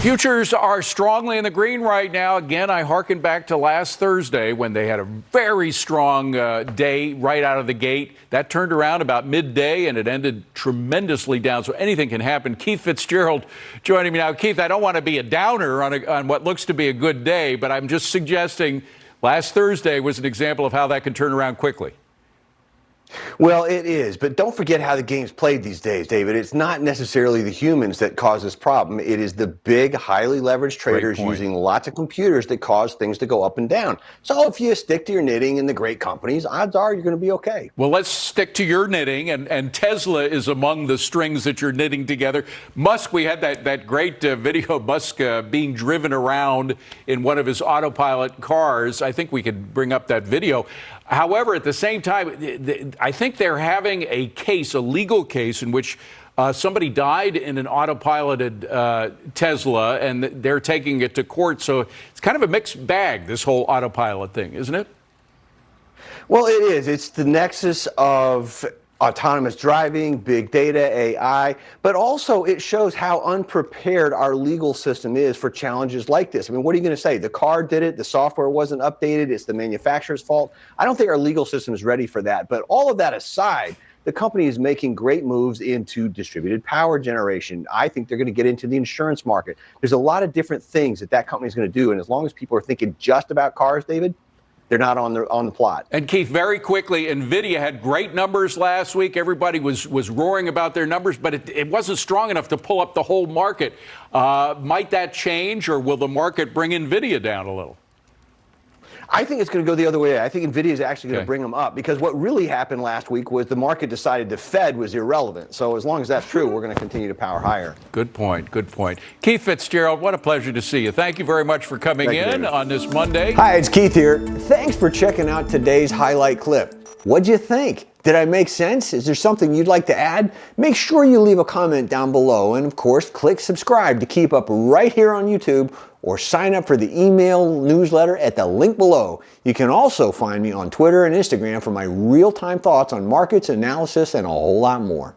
Futures are strongly in the green right now. Again, I hearken back to last Thursday when they had a very strong day right out of the gate. That turned around about midday and it ended tremendously down. So anything can happen. Keith Fitz-Gerald joining me now. Keith, I don't want to be a downer on what looks to be a good day, but I'm just suggesting last Thursday was an example of how that can turn around quickly. Well, it is, but don't forget how the game's played these days, David. It's not necessarily the humans that cause this problem. It is the big, highly leveraged traders using lots of computers that cause things to go up and down. So if you stick to your knitting in the great companies, odds are you're going to be okay. Well, let's stick to your knitting, and Tesla is among the strings that you're knitting together. Musk, we had that great video of Musk being driven around in one of his autopilot cars. I think we could bring up that video. However, at the same time, I think they're having a case, a legal case, in which somebody died in an autopiloted Tesla, and they're taking it to court. So it's kind of a mixed bag, this whole autopilot thing, isn't it? Well, it is. It's the nexus of autonomous driving, big data, AI, but also it shows how unprepared our legal system is for challenges like this. I mean, what are you going to say? The car did it, the software wasn't updated, it's the manufacturer's fault. I don't think our legal system is ready for that. But all of that aside, the company is making great moves into distributed power generation. I think they're going to get into the insurance market. There's a lot of different things that company is going to do. And as long as people are thinking just about cars, David, they're not on the plot. And Keith, very quickly, NVIDIA had great numbers last week. Everybody was roaring about their numbers, but it wasn't strong enough to pull up the whole market. Might that change, or will the market bring NVIDIA down a little? I think it's going to go the other way. I think NVIDIA is actually going to bring them up, because what really happened last week was the market decided the Fed was irrelevant. So as long as that's true, we're going to continue to power higher. Good point. Good point. Keith Fitz-Gerald, what a pleasure to see you. Thank you very much for coming in on this Monday. Hi, it's Keith here. Thanks for checking out today's highlight clip. What'd you think? Did I make sense? Is there something you'd like to add? Make sure you leave a comment down below, and of course, click subscribe to keep up right here on YouTube, or sign up for the email newsletter at the link below. You can also find me on Twitter and Instagram for my real-time thoughts on markets, analysis, and a whole lot more.